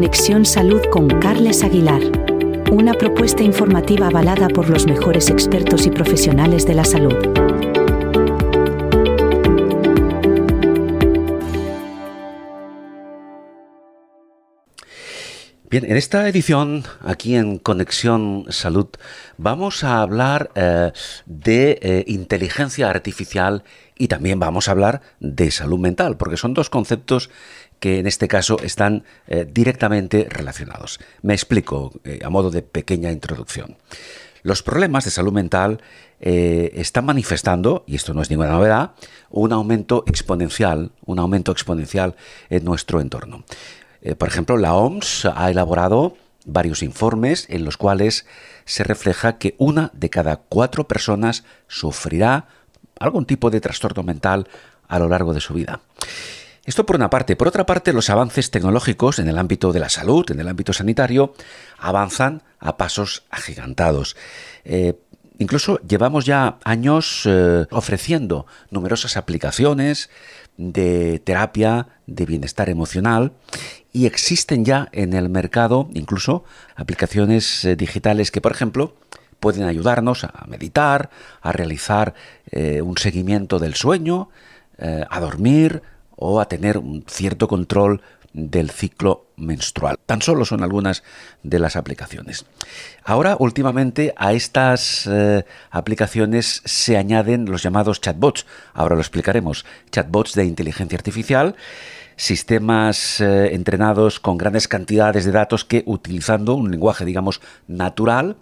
Conexión Salud con Carles Aguilar. Una propuesta informativa avalada por los mejores expertos y profesionales de la salud. Bien, en esta edición, aquí en Conexión Salud, vamos a hablar de inteligencia artificial y también vamos a hablar de salud mental, porque son dos conceptos que en este caso están directamente relacionados. Me explico a modo de pequeña introducción. Los problemas de salud mental están manifestando, y esto no es ninguna novedad, un aumento exponencial en nuestro entorno. Por ejemplo, la OMS ha elaborado varios informes en los cuales se refleja que 1 de cada 4 personas sufrirá algún tipo de trastorno mental a lo largo de su vida. Esto por una parte. Por otra parte, los avances tecnológicos en el ámbito de la salud, en el ámbito sanitario, avanzan a pasos agigantados. Incluso llevamos ya años ofreciendo numerosas aplicaciones de terapia, de bienestar emocional, y existen ya en el mercado incluso aplicaciones digitales que, por ejemplo, pueden ayudarnos a meditar, a realizar un seguimiento del sueño, a dormir o a tener un cierto control del ciclo menstrual. Tan solo son algunas de las aplicaciones. Ahora, últimamente, a estas aplicaciones se añaden los llamados chatbots. Ahora lo explicaremos. Chatbots de inteligencia artificial, sistemas entrenados con grandes cantidades de datos que, utilizando un lenguaje, digamos, natural,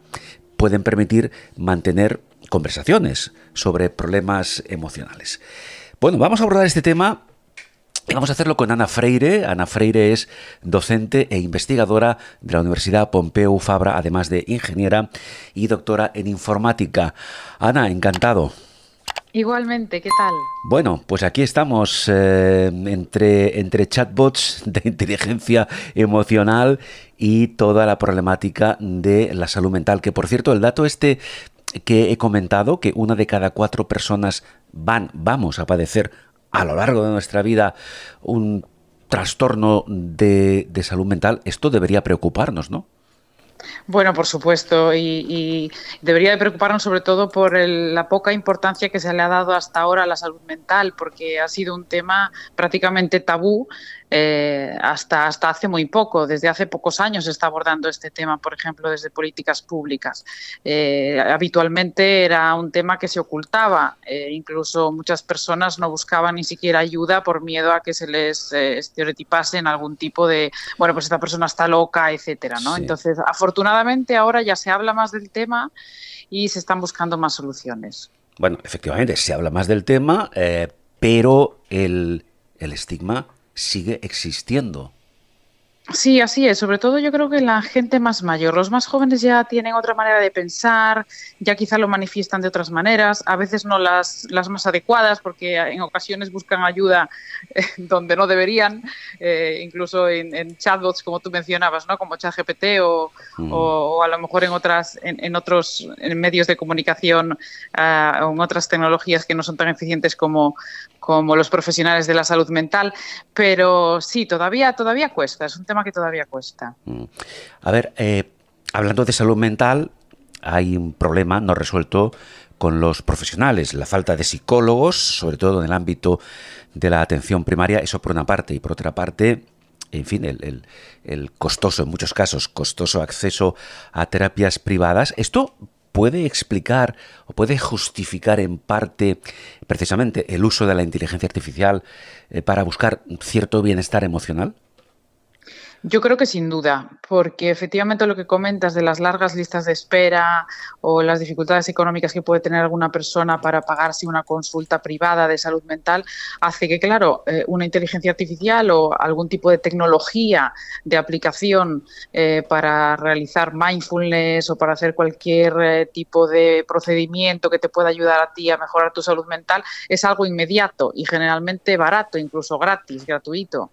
pueden permitir mantener conversaciones sobre problemas emocionales. Bueno, vamos a abordar este tema. Y vamos a hacerlo con Ana Freire. Ana Freire es docente e investigadora de la Universidad Pompeu Fabra, además de ingeniera y doctora en informática. Ana, encantado. Igualmente, ¿qué tal? Bueno, pues aquí estamos entre chatbots de inteligencia emocional y toda la problemática de la salud mental, que por cierto, el dato este que he comentado, que 1 de cada 4 personas vamos a padecer a lo largo de nuestra vida un trastorno de salud mental, esto debería preocuparnos, ¿no? Bueno, por supuesto, y debería de preocuparnos sobre todo por la poca importancia que se le ha dado hasta ahora a la salud mental, porque ha sido un tema prácticamente tabú hasta hace muy poco. Desde hace pocos años se está abordando este tema, por ejemplo, desde políticas públicas. Habitualmente era un tema que se ocultaba, incluso muchas personas no buscaban ni siquiera ayuda por miedo a que se les estereotipase en algún tipo de, bueno, pues esta persona está loca, etcétera, ¿no? Sí. Entonces, afortunadamente ahora ya se habla más del tema y se están buscando más soluciones. Bueno, efectivamente, se habla más del tema, pero el estigma sigue existiendo. Sí, así es. Sobre todo yo creo que la gente más mayor, los más jóvenes ya tienen otra manera de pensar, ya quizá lo manifiestan de otras maneras, a veces no las más adecuadas porque en ocasiones buscan ayuda donde no deberían, incluso en chatbots como tú mencionabas, ¿no? Como ChatGPT o a lo mejor en otros medios de comunicación o en otras tecnologías que no son tan eficientes como los profesionales de la salud mental, pero sí, todavía cuesta, es un tema que todavía cuesta. A ver, hablando de salud mental, hay un problema no resuelto con los profesionales, la falta de psicólogos, sobre todo en el ámbito de la atención primaria, eso por una parte, y por otra parte, en fin, el costoso, en muchos casos, costoso acceso a terapias privadas. Esto puede explicar o puede justificar en parte precisamente el uso de la inteligencia artificial para buscar cierto bienestar emocional. Yo creo que sin duda, porque efectivamente lo que comentas de las largas listas de espera o las dificultades económicas que puede tener alguna persona para pagarse una consulta privada de salud mental hace que, claro, una inteligencia artificial o algún tipo de tecnología de aplicación para realizar mindfulness o para hacer cualquier tipo de procedimiento que te pueda ayudar a ti a mejorar tu salud mental es algo inmediato y generalmente barato, incluso gratis, gratuito.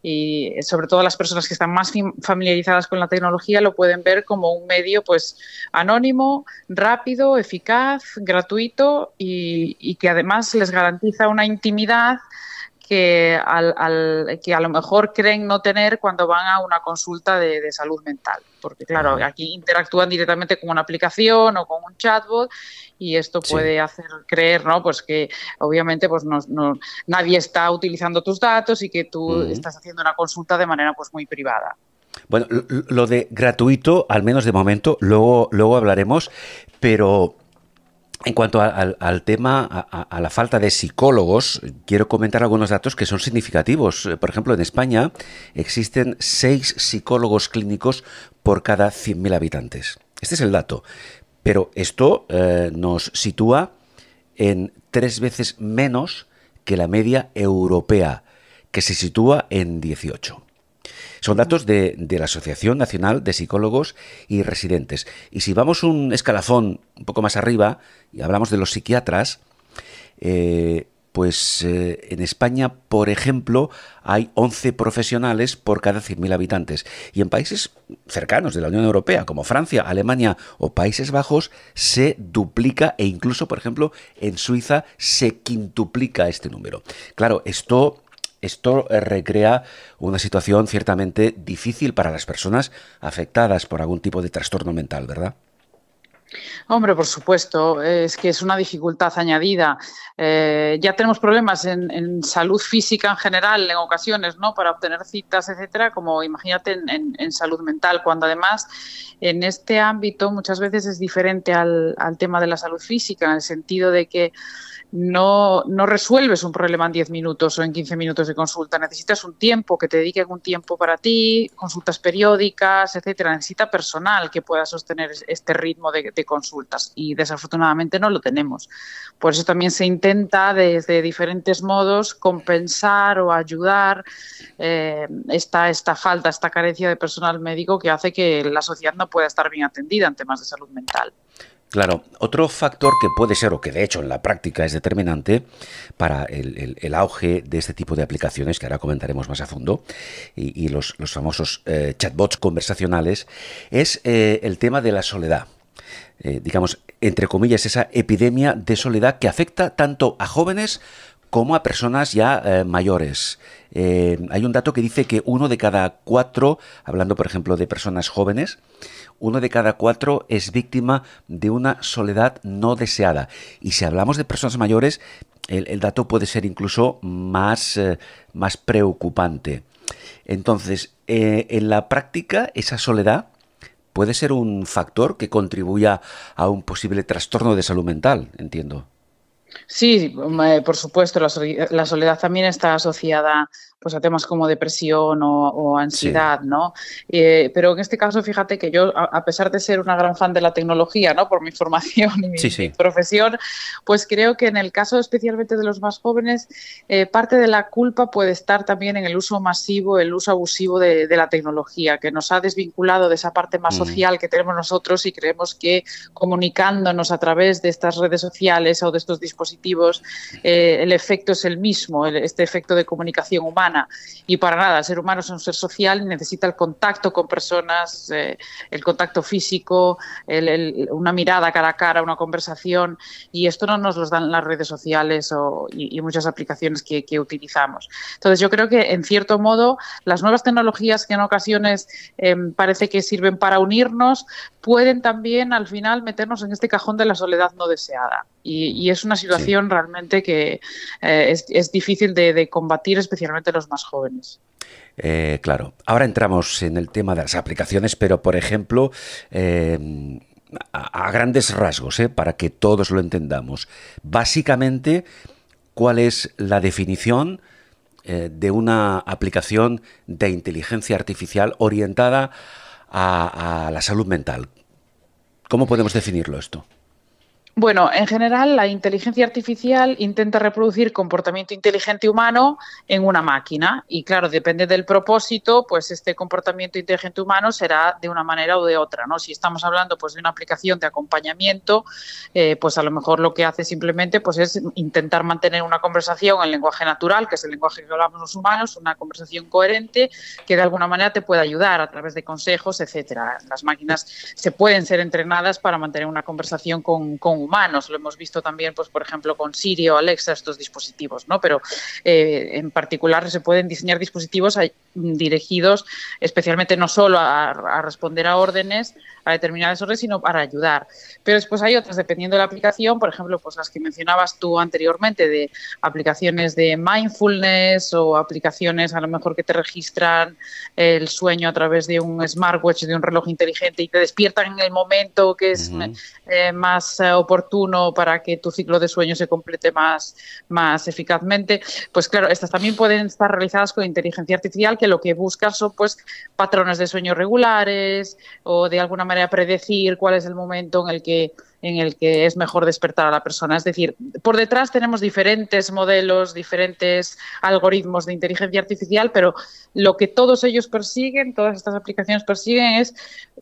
Y sobre todo las personas que están más familiarizadas con la tecnología lo pueden ver como un medio pues anónimo, rápido, eficaz, gratuito y que además les garantiza una intimidad que a lo mejor creen no tener cuando van a una consulta de salud mental. Porque, claro, aquí interactúan directamente con una aplicación o con un chatbot y esto puede hacer creer, ¿no? Pues que obviamente pues nadie está utilizando tus datos y que tú estás haciendo una consulta de manera pues muy privada. Bueno, lo de gratuito, al menos de momento, luego hablaremos, pero en cuanto al tema, a la falta de psicólogos, quiero comentar algunos datos que son significativos. Por ejemplo, en España existen 6 psicólogos clínicos por cada 100.000 habitantes. Este es el dato. Pero esto nos sitúa en 3 veces menos que la media europea, que se sitúa en 18. Son datos de la Asociación Nacional de Psicólogos y Residentes. Y si vamos un escalafón un poco más arriba y hablamos de los psiquiatras, en España, por ejemplo, hay 11 profesionales por cada 100.000 habitantes. Y en países cercanos de la Unión Europea, como Francia, Alemania o Países Bajos, se duplica e incluso, por ejemplo, en Suiza se quintuplica este número. Claro, esto recrea una situación ciertamente difícil para las personas afectadas por algún tipo de trastorno mental, ¿verdad? Hombre, por supuesto, es que es una dificultad añadida. Ya tenemos problemas en salud física en general, en ocasiones, ¿no? Para obtener citas, etcétera, como imagínate en salud mental, cuando además en este ámbito muchas veces es diferente al tema de la salud física, en el sentido de que no resuelves un problema en 10 minutos o en 15 minutos de consulta. Necesitas un tiempo, que te dediquen un tiempo para ti, consultas periódicas, etcétera. Necesita personal que pueda sostener este ritmo de consultas y desafortunadamente no lo tenemos. Por eso también se intenta desde diferentes modos compensar o ayudar esta falta, esta carencia de personal médico que hace que la sociedad no pueda estar bien atendida en temas de salud mental. Claro, otro factor que puede ser, o que de hecho en la práctica es determinante para el auge de este tipo de aplicaciones, que ahora comentaremos más a fondo, y los famosos chatbots conversacionales, es el tema de la soledad. Digamos, entre comillas, esa epidemia de soledad que afecta tanto a jóvenes como a personas ya mayores. Hay un dato que dice que 1 de cada 4, hablando por ejemplo de personas jóvenes, 1 de cada 4 es víctima de una soledad no deseada. Y si hablamos de personas mayores, el dato puede ser incluso más preocupante. Entonces, en la práctica, esa soledad puede ser un factor que contribuya a un posible trastorno de salud mental, entiendo. Sí, por supuesto, la soledad también está asociada pues a temas como depresión o ansiedad, sí, ¿no? Pero en este caso, fíjate que yo, a pesar de ser una gran fan de la tecnología, ¿no? Por mi formación y mi profesión, pues creo que en el caso especialmente de los más jóvenes, parte de la culpa puede estar también en el uso masivo, el uso abusivo de la tecnología, que nos ha desvinculado de esa parte más social que tenemos nosotros y creemos que comunicándonos a través de estas redes sociales o de estos dispositivos, el efecto es el mismo, este efecto de comunicación humana. Y para nada, el ser humano es un ser social y necesita el contacto con personas, el contacto físico, una mirada cara a cara, una conversación, y esto no nos lo dan las redes sociales y muchas aplicaciones que utilizamos. Entonces yo creo que en cierto modo las nuevas tecnologías que en ocasiones parece que sirven para unirnos, pueden también al final meternos en este cajón de la soledad no deseada. Y es una situación realmente que es difícil de combatir, especialmente los más jóvenes. Claro. Ahora entramos en el tema de las aplicaciones, pero por ejemplo, a grandes rasgos, para que todos lo entendamos. Básicamente, ¿cuál es la definición de una aplicación de inteligencia artificial orientada a la salud mental? ¿Cómo podemos definirlo esto? Bueno, en general la inteligencia artificial intenta reproducir comportamiento inteligente humano en una máquina y claro, depende del propósito, pues este comportamiento inteligente humano será de una manera o de otra, ¿no? Si estamos hablando pues de una aplicación de acompañamiento, pues a lo mejor lo que hace simplemente pues es intentar mantener una conversación en lenguaje natural, que es el lenguaje que hablamos los humanos, una conversación coherente que de alguna manera te pueda ayudar a través de consejos, etcétera. Las máquinas se pueden ser entrenadas para mantener una conversación con humanos. Lo hemos visto también, pues por ejemplo, con Siri o Alexa, estos dispositivos, ¿no? Pero en particular se pueden diseñar dispositivos dirigidos especialmente no solo a responder a órdenes, a determinadas órdenes, sino para ayudar. Pero después hay otras, dependiendo de la aplicación, por ejemplo, pues las que mencionabas tú anteriormente, de aplicaciones de mindfulness o aplicaciones a lo mejor que te registran el sueño a través de un smartwatch, de un reloj inteligente y te despiertan en el momento que es más oportuno para que tu ciclo de sueño se complete más eficazmente. Pues claro, estas también pueden estar realizadas con inteligencia artificial, que lo que buscan son pues patrones de sueño regulares o de alguna manera predecir cuál es el momento en el que es mejor despertar a la persona. Es decir, por detrás tenemos diferentes modelos, diferentes algoritmos de inteligencia artificial, pero lo que todos ellos persiguen, todas estas aplicaciones persiguen, es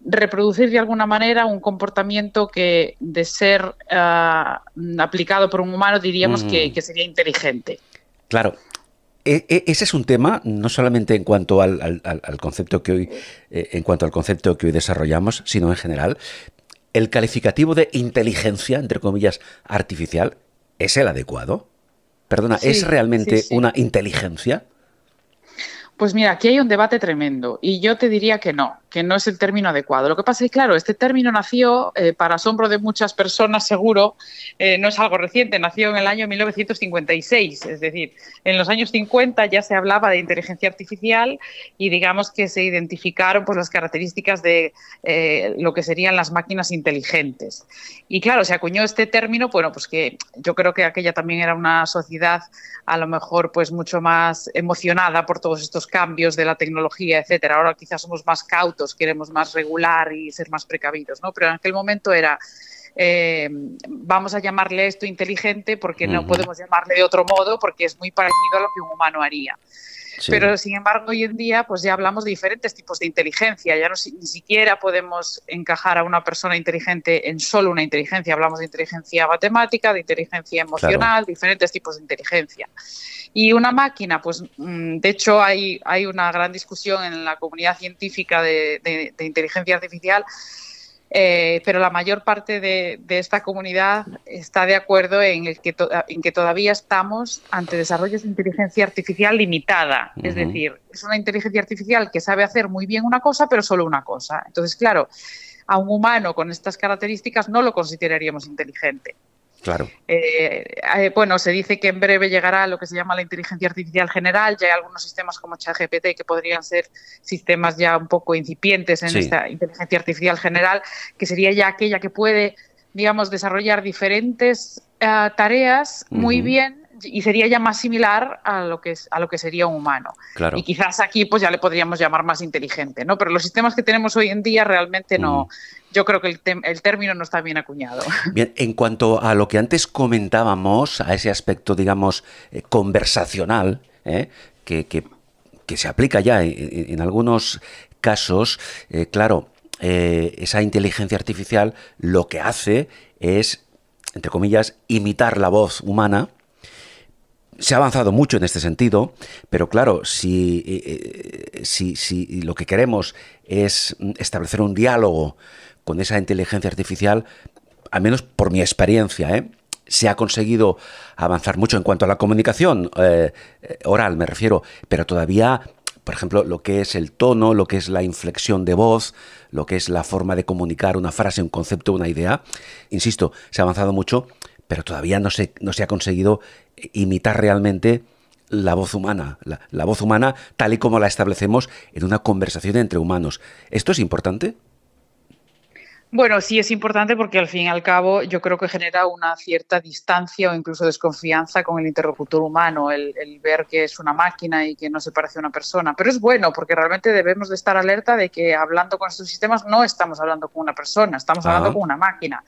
reproducir de alguna manera un comportamiento que, de ser aplicado por un humano, diríamos que sería inteligente. Claro. Ese es un tema no solamente en cuanto al concepto que hoy desarrollamos, sino en general. ¿El calificativo de inteligencia, entre comillas, artificial, es el adecuado? Perdona, sí, ¿es realmente una inteligencia? Pues mira, aquí hay un debate tremendo y yo te diría que no es el término adecuado. Lo que pasa es que, claro, este término nació, para asombro de muchas personas seguro, no es algo reciente, nació en el año 1956, es decir, en los años 50 ya se hablaba de inteligencia artificial y digamos que se identificaron pues las características de lo que serían las máquinas inteligentes. Y claro, se acuñó este término, bueno, pues que yo creo que aquella también era una sociedad a lo mejor pues mucho más emocionada por todos estos cambios de la tecnología, etcétera. Ahora quizás somos más cautos, queremos más regular y ser más precavidos, ¿no? Pero en aquel momento era vamos a llamarle esto inteligente porque no podemos llamarle de otro modo porque es muy parecido a lo que un humano haría. Sí. Pero, sin embargo, hoy en día pues ya hablamos de diferentes tipos de inteligencia. Ya ni siquiera podemos encajar a una persona inteligente en solo una inteligencia. Hablamos de inteligencia matemática, de inteligencia emocional, diferentes tipos de inteligencia. Y una máquina, pues de hecho hay una gran discusión en la comunidad científica de inteligencia artificial, pero la mayor parte de esta comunidad está de acuerdo en que todavía estamos ante desarrollos de inteligencia artificial limitada. Es decir, es una inteligencia artificial que sabe hacer muy bien una cosa, pero solo una cosa. Entonces, claro, a un humano con estas características no lo consideraríamos inteligente. Claro. Bueno, se dice que en breve llegará lo que se llama la inteligencia artificial general. Ya hay algunos sistemas como ChatGPT que podrían ser sistemas ya un poco incipientes en esta inteligencia artificial general, que sería ya aquella que puede, digamos, desarrollar diferentes tareas muy bien y sería ya más similar a lo que sería un humano. Claro. Y quizás aquí pues ya le podríamos llamar más inteligente, ¿no? Pero los sistemas que tenemos hoy en día realmente no. Yo creo que el término no está bien acuñado. Bien, en cuanto a lo que antes comentábamos, a ese aspecto, digamos, conversacional, que se aplica ya en algunos casos, claro, esa inteligencia artificial lo que hace es, entre comillas, imitar la voz humana. Se ha avanzado mucho en este sentido, pero claro, si lo que queremos es establecer un diálogo con esa inteligencia artificial, al menos por mi experiencia, se ha conseguido avanzar mucho en cuanto a la comunicación oral, me refiero, pero todavía, por ejemplo, lo que es el tono, lo que es la inflexión de voz, lo que es la forma de comunicar una frase, un concepto, una idea, insisto, se ha avanzado mucho, pero todavía no se ha conseguido imitar realmente la voz humana, la voz humana tal y como la establecemos en una conversación entre humanos. ¿Esto es importante? Bueno, sí es importante porque al fin y al cabo yo creo que genera una cierta distancia o incluso desconfianza con el interlocutor humano, el ver que es una máquina y que no se parece a una persona. Pero es bueno porque realmente debemos de estar alerta de que hablando con estos sistemas no estamos hablando con una persona, estamos hablando con una máquina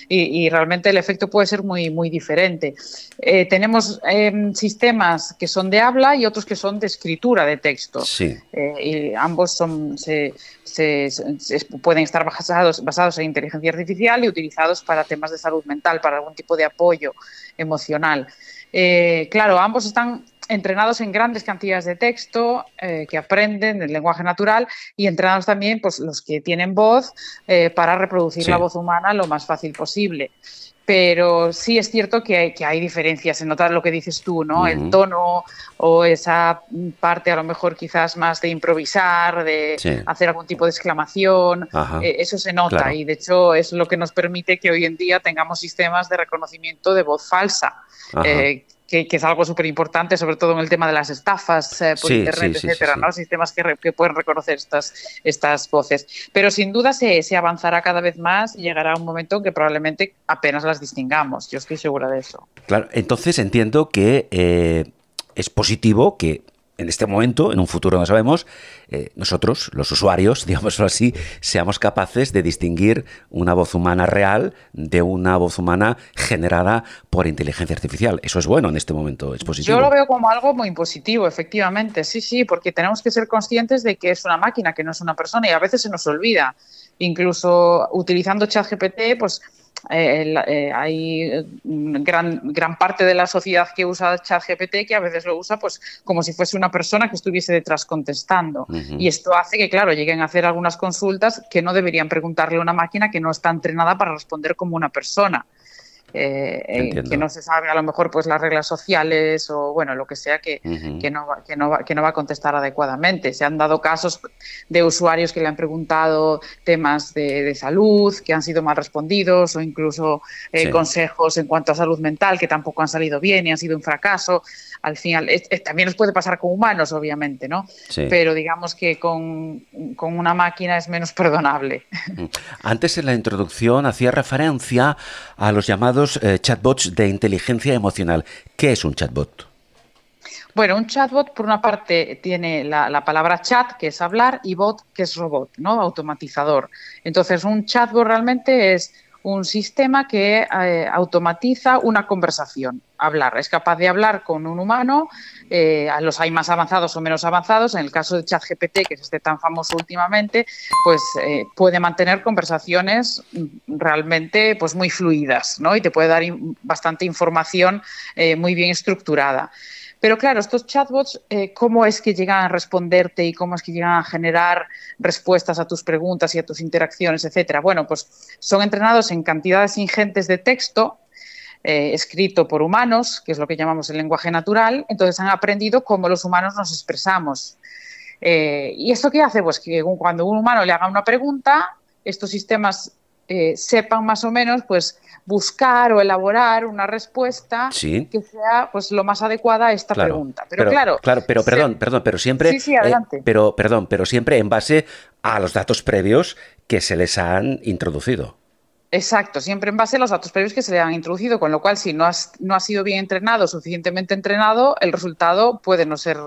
y realmente el efecto puede ser muy, muy diferente. Tenemos sistemas que son de habla y otros que son de escritura de texto. Sí. Y ambos pueden estar basados en inteligencia artificial y utilizados para temas de salud mental, para algún tipo de apoyo emocional. Claro, ambos están entrenados en grandes cantidades de texto, que aprenden el lenguaje natural, y entrenados también pues, los que tienen voz para reproducir la voz humana lo más fácil posible. Pero sí es cierto que hay diferencias, se nota lo que dices tú, ¿no? El tono o esa parte a lo mejor quizás más de improvisar, de hacer algún tipo de exclamación, eso se nota, claro. Y de hecho es lo que nos permite que hoy en día tengamos sistemas de reconocimiento de voz falsa, que es algo súper importante, sobre todo en el tema de las estafas por internet, etcétera, ¿no? Sistemas que pueden reconocer estas voces. Pero sin duda se avanzará cada vez más y llegará un momento en que probablemente apenas las distingamos. Yo estoy segura de eso. Claro, entonces entiendo que es positivo que en este momento, en un futuro no sabemos, nosotros, los usuarios, digámoslo así, seamos capaces de distinguir una voz humana real de una voz humana generada por inteligencia artificial. Eso es bueno en este momento, es positivo. Yo lo veo como algo muy positivo, efectivamente, sí, porque tenemos que ser conscientes de que es una máquina, que no es una persona, y a veces se nos olvida. Incluso utilizando ChatGPT, pues hay gran parte de la sociedad que usa ChatGPT que a veces lo usa pues como si fuese una persona que estuviese detrás contestando. Y esto hace que, claro, lleguen a hacer algunas consultas que no deberían preguntarle a una máquina que no está entrenada para responder como una persona. Que no se sabe a lo mejor pues las reglas sociales o bueno lo que sea que no va a contestar adecuadamente. Se han dado casos de usuarios que le han preguntado temas de salud que han sido mal respondidos o incluso consejos en cuanto a salud mental que tampoco han salido bien y han sido un fracaso. Al final también nos puede pasar con humanos, obviamente, ¿no? Pero digamos que con una máquina es menos perdonable. Antes en la introducción hacía referencia a los llamados chatbots de inteligencia emocional. ¿Qué es un chatbot? Bueno, un chatbot, por una parte, tiene la palabra chat, que es hablar, y bot, que es robot, ¿no? Automatizador. Entonces, un chatbot realmente es un sistema que automatiza una conversación, hablar. Es capaz de hablar con un humano, los hay más avanzados o menos avanzados. En el caso de ChatGPT, que es tan famoso últimamente, pues puede mantener conversaciones realmente pues muy fluidas, ¿no? Y te puede dar bastante información muy bien estructurada. Pero claro, estos chatbots, ¿cómo es que llegan a responderte y cómo es que llegan a generar respuestas a tus preguntas y a tus interacciones, etcétera? Bueno, pues son entrenados en cantidades ingentes de texto escrito por humanos, que es lo que llamamos el lenguaje natural. Entonces han aprendido cómo los humanos nos expresamos. ¿Y esto qué hace? Pues que cuando un humano le haga una pregunta, estos sistemas sepan más o menos pues buscar o elaborar una respuesta que sea pues lo más adecuada a esta pregunta. Pero siempre pero siempre en base a los datos previos que se les han introducido. Exacto, siempre en base a los datos previos que se le han introducido, con lo cual si no ha sido bien entrenado, suficientemente entrenado, el resultado puede no ser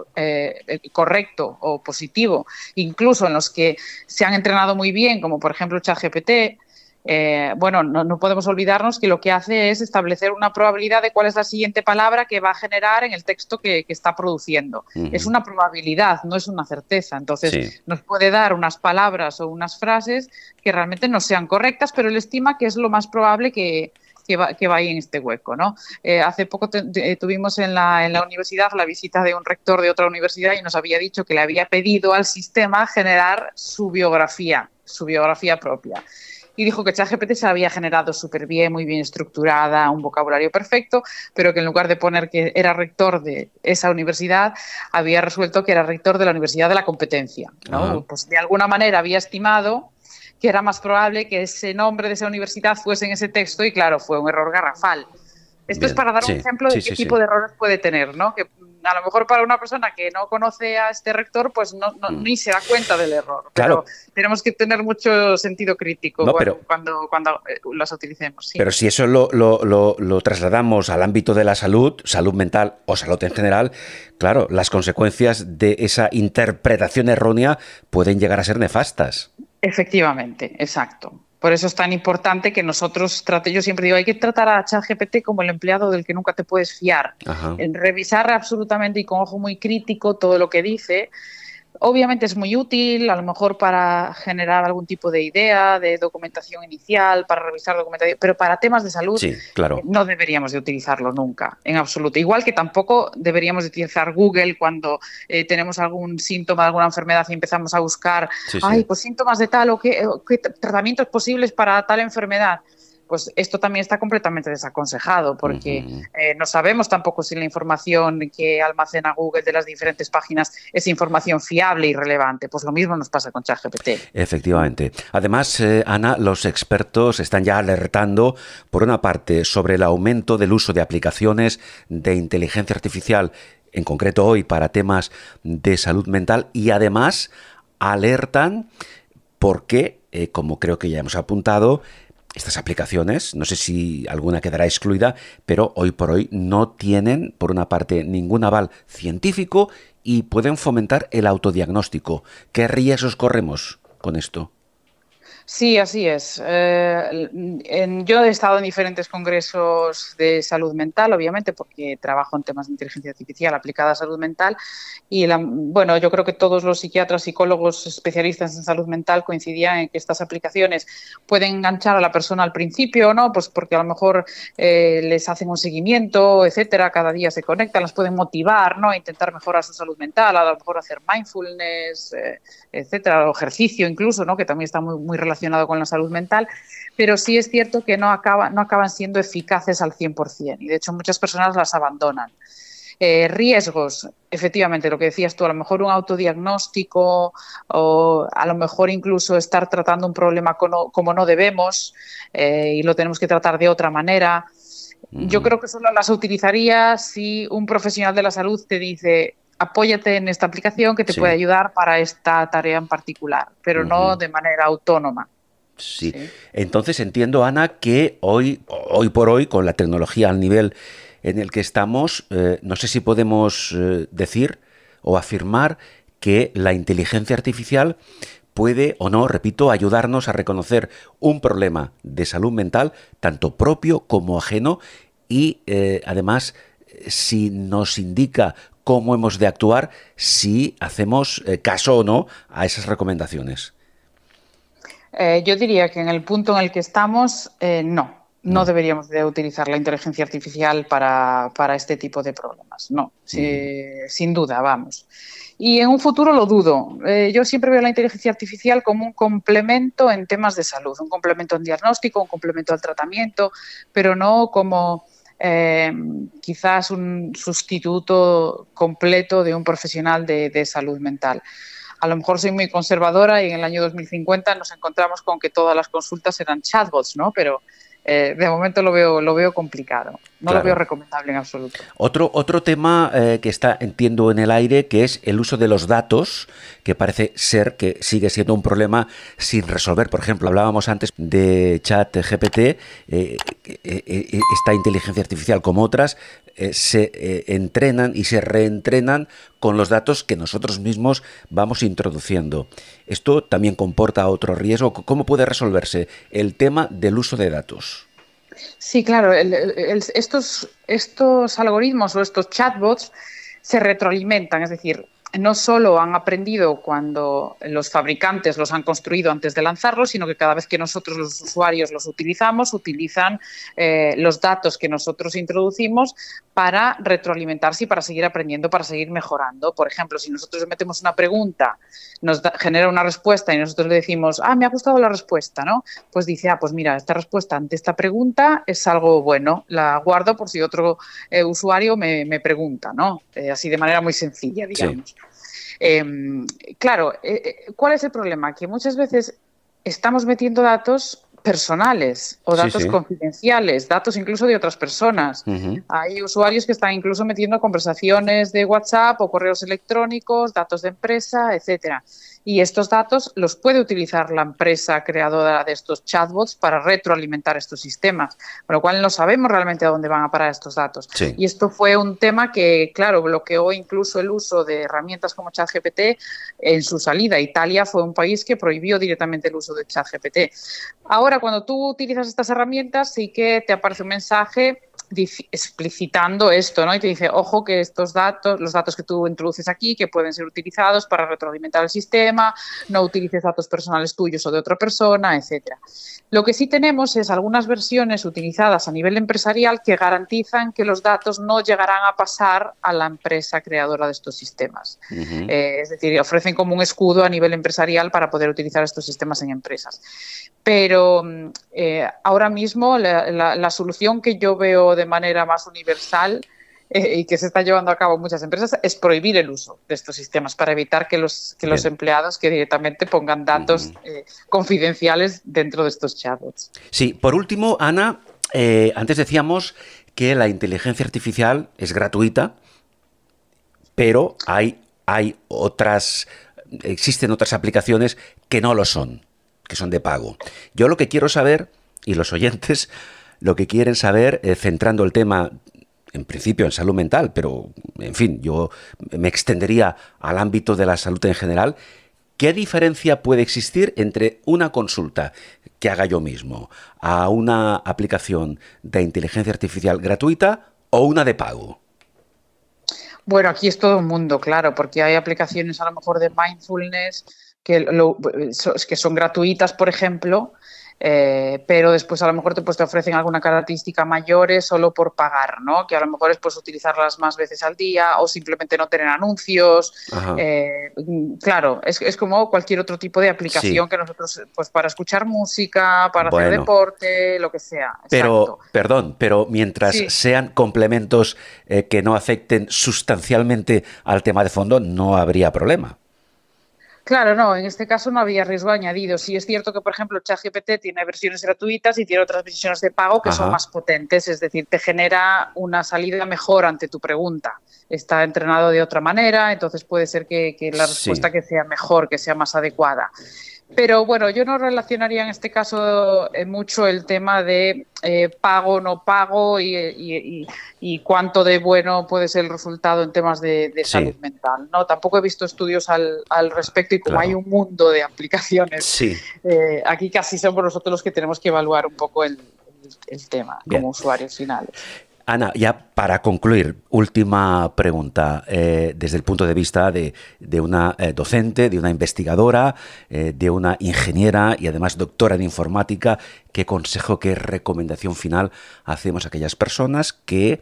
correcto o positivo. Incluso en los que se han entrenado muy bien, como por ejemplo ChatGPT, no podemos olvidarnos que lo que hace es establecer una probabilidad de cuál es la siguiente palabra que va a generar en el texto que está produciendo. Es una probabilidad, no es una certeza. Entonces, nos puede dar unas palabras o unas frases que realmente no sean correctas, pero él estima que es lo más probable que va ahí en este hueco, ¿no? Hace poco tuvimos en la universidad la visita de un rector de otra universidad y nos había dicho que le había pedido al sistema generar su biografía propia. Y dijo que ChatGPT se había generado súper bien, muy bien estructurada, un vocabulario perfecto, pero que en lugar de poner que era rector de esa universidad, había resuelto que era rector de la Universidad de la Competencia, ¿no? Pues de alguna manera había estimado que era más probable que ese nombre de esa universidad fuese en ese texto y, claro, fue un error garrafal. Esto es para dar un ejemplo de qué tipo de errores puede tener, ¿no? Que a lo mejor para una persona que no conoce a este rector, pues ni se da cuenta del error. Claro. Pero tenemos que tener mucho sentido crítico cuando las utilicemos. Pero si eso lo trasladamos al ámbito de la salud mental o salud en general, claro, las consecuencias de esa interpretación errónea pueden llegar a ser nefastas. Efectivamente, exacto. Por eso es tan importante que nosotros yo siempre digo, hay que tratar a ChatGPT como el empleado del que nunca te puedes fiar. En revisar absolutamente y con ojo muy crítico todo lo que dice, Obviamente es muy útil, a lo mejor para generar algún tipo de idea, de documentación inicial, para revisar documentación, pero para temas de salud Sí, claro. no deberíamos de utilizarlo nunca, en absoluto. Igual que tampoco deberíamos de utilizar Google cuando tenemos algún síntoma de alguna enfermedad y empezamos a buscar, Sí, ay, sí. pues síntomas de tal o qué tratamientos posibles para tal enfermedad. Pues esto también está completamente desaconsejado porque Ujú. no sabemos tampoco si la información que almacena Google de las diferentes páginas es información fiable y relevante. Pues lo mismo nos pasa con ChatGPT. Efectivamente. Además, Ana, los expertos están ya alertando, por una parte, sobre el aumento del uso de aplicaciones de inteligencia artificial, en concreto hoy para temas de salud mental, y además alertan porque, como creo que ya hemos apuntado, estas aplicaciones, no sé si alguna quedará excluida, pero hoy por hoy no tienen, por una parte, ningún aval científico y pueden fomentar el autodiagnóstico. ¿Qué riesgos corremos con esto? Sí, así es. Yo he estado en diferentes congresos de salud mental, obviamente, porque trabajo en temas de inteligencia artificial aplicada a salud mental. Y bueno, yo creo que todos los psiquiatras, psicólogos, especialistas en salud mental coincidían en que estas aplicaciones pueden enganchar a la persona al principio, ¿no? Pues porque a lo mejor les hacen un seguimiento, etcétera, cada día se conectan, las pueden motivar, ¿no? A intentar mejorar su salud mental, a lo mejor hacer mindfulness, etcétera, o ejercicio incluso, ¿no? Que también está muy relacionado con la salud mental, pero sí es cierto que no acaban siendo eficaces al 100%, y de hecho muchas personas las abandonan. Riesgos, efectivamente, lo que decías tú, a lo mejor un autodiagnóstico o a lo mejor incluso estar tratando un problema como no debemos y lo tenemos que tratar de otra manera. Yo Ujú, creo que solo las utilizaría si un profesional de la salud te dice apóyate en esta aplicación que te puede sí. ayudar para esta tarea en particular, pero no Ujú. de manera autónoma. Sí. Sí. Entonces entiendo, Ana, que hoy por hoy, con la tecnología al nivel en el que estamos, no sé si podemos decir o afirmar que la inteligencia artificial puede o no, repito, ayudarnos a reconocer un problema de salud mental, tanto propio como ajeno, y además si nos indica cómo hemos de actuar, si hacemos caso o no a esas recomendaciones. Yo diría que en el punto en el que estamos, no No. deberíamos de utilizar la inteligencia artificial para este tipo de problemas. No, Ujú. sin duda, vamos. Y en un futuro lo dudo. Yo siempre veo la inteligencia artificial como un complemento en temas de salud, un complemento en diagnóstico, un complemento al tratamiento, pero no como eh, quizás un sustituto completo de un profesional de salud mental. A lo mejor soy muy conservadora y en el año 2050 nos encontramos con que todas las consultas serán chatbots, ¿no? Pero de momento lo veo complicado. No lo veo Claro. recomendable en absoluto. Otro tema que está, entiendo, en el aire, que es el uso de los datos, que parece ser que sigue siendo un problema sin resolver. Por ejemplo, hablábamos antes de ChatGPT, esta inteligencia artificial como otras, se entrenan y se reentrenan con los datos que nosotros mismos vamos introduciendo. Esto también comporta otro riesgo. ¿Cómo puede resolverse el tema del uso de datos? Sí, claro, estos algoritmos o estos chatbots se retroalimentan, es decir, no solo han aprendido cuando los fabricantes los han construido antes de lanzarlos, sino que cada vez que nosotros los usuarios los utilizamos, utilizan los datos que nosotros introducimos para retroalimentarse y para seguir aprendiendo, para seguir mejorando. Por ejemplo, si nosotros metemos una pregunta, genera una respuesta y nosotros le decimos, me ha gustado la respuesta, ¿no? Pues dice, pues mira, esta respuesta ante esta pregunta es algo bueno, la guardo por si otro usuario me pregunta, ¿no? Así de manera muy sencilla, Sí, digamos. Eh, claro, ¿cuál es el problema? Que muchas veces estamos metiendo datos personales o sí, datos sí. confidenciales, datos incluso de otras personas. Ujú. Hay usuarios que están incluso metiendo conversaciones de WhatsApp o correos electrónicos, datos de empresa, etcétera. Y estos datos los puede utilizar la empresa creadora de estos chatbots para retroalimentar estos sistemas, con lo cual no sabemos realmente a dónde van a parar estos datos. Sí. Y esto fue un tema que, claro, bloqueó incluso el uso de herramientas como ChatGPT en su salida. Italia fue un país que prohibió directamente el uso de ChatGPT. Ahora, cuando tú utilizas estas herramientas, sí que te aparece un mensaje explicitando esto, ¿no? Y te dice, ojo, que estos datos, los datos que tú introduces aquí, que pueden ser utilizados para retroalimentar el sistema, no utilices datos personales tuyos o de otra persona, etcétera. Lo que sí tenemos es algunas versiones utilizadas a nivel empresarial que garantizan que los datos no llegarán a pasar a la empresa creadora de estos sistemas. Es decir, ofrecen como un escudo a nivel empresarial para poder utilizar estos sistemas en empresas. Pero ahora mismo la solución que yo veo de manera más universal y que se está llevando a cabo en muchas empresas es prohibir el uso de estos sistemas para evitar que los empleados que directamente pongan datos confidenciales dentro de estos chatbots. Sí, por último, Ana, antes decíamos que la inteligencia artificial es gratuita, pero existen otras aplicaciones que no lo son, que son de pago. Yo lo que quiero saber, y los oyentes lo que quieren saber, centrando el tema en principio en salud mental, pero en fin, yo me extendería al ámbito de la salud en general, ¿qué diferencia puede existir entre una consulta que haga yo mismo a una aplicación de inteligencia artificial gratuita o una de pago? Bueno, aquí es todo un mundo, claro, porque hay aplicaciones a lo mejor de mindfulness que son gratuitas, por ejemplo, pero después a lo mejor te ofrecen alguna característica mayores solo por pagar, ¿no? Que a lo mejor es pues utilizarlas más veces al día o simplemente no tener anuncios. Claro, es como cualquier otro tipo de aplicación que nosotros, pues para escuchar música, para hacer deporte, lo que sea. Pero, perdón, pero mientras sean complementos que no afecten sustancialmente al tema de fondo, no habría problema. Claro, no, en este caso no había riesgo añadido. Sí es cierto que, por ejemplo, ChatGPT tiene versiones gratuitas y tiene otras versiones de pago que son más potentes, es decir, te genera una salida mejor ante tu pregunta. Está entrenado de otra manera, entonces puede ser que la respuesta que sea mejor, que sea más adecuada. Pero bueno, yo no relacionaría en este caso mucho el tema de pago o no pago y cuánto de bueno puede ser el resultado en temas de salud mental, ¿no? Tampoco he visto estudios al respecto y como hay un mundo de aplicaciones, aquí casi somos nosotros los que tenemos que evaluar un poco el tema como usuarios finales. Ana, ya para concluir, última pregunta, desde el punto de vista de una docente, de una investigadora, de una ingeniera y además doctora en informática, ¿qué consejo, qué recomendación final hacemos a aquellas personas que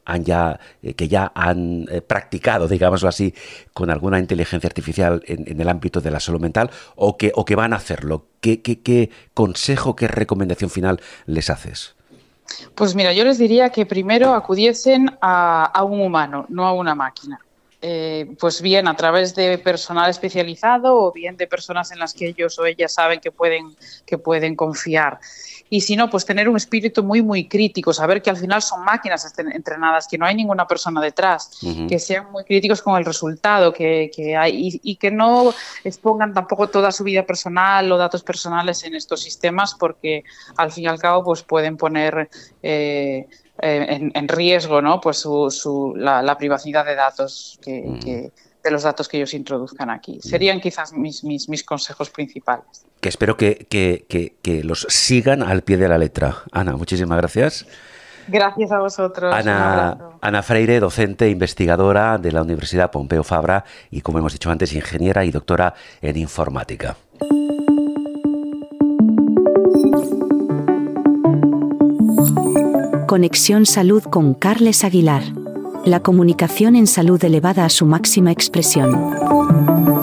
ya han practicado, digámoslo así, con alguna inteligencia artificial en el ámbito de la salud mental o que van a hacerlo? ¿Qué consejo, qué recomendación final les haces? Pues mira, yo les diría que primero acudiesen a un humano, no a una máquina. Pues bien a través de personal especializado o bien de personas en las que ellos o ellas saben que pueden confiar. Y si no, pues tener un espíritu muy, muy crítico, saber que al final son máquinas entrenadas, que no hay ninguna persona detrás, que sean muy críticos con el resultado que hay y que no expongan tampoco toda su vida personal o datos personales en estos sistemas porque al fin y al cabo pues pueden poner en riesgo, ¿no? Pues la privacidad de datos de los datos que ellos introduzcan aquí. Serían quizás mis consejos principales. Que espero que los sigan al pie de la letra. Ana, muchísimas gracias. Gracias a vosotros. Ana Freire, docente, investigadora de la Universidad Pompeu Fabra y, como hemos dicho antes, ingeniera y doctora en informática. Conexión Salud con Carles Aguilar. La comunicación en salud elevada a su máxima expresión.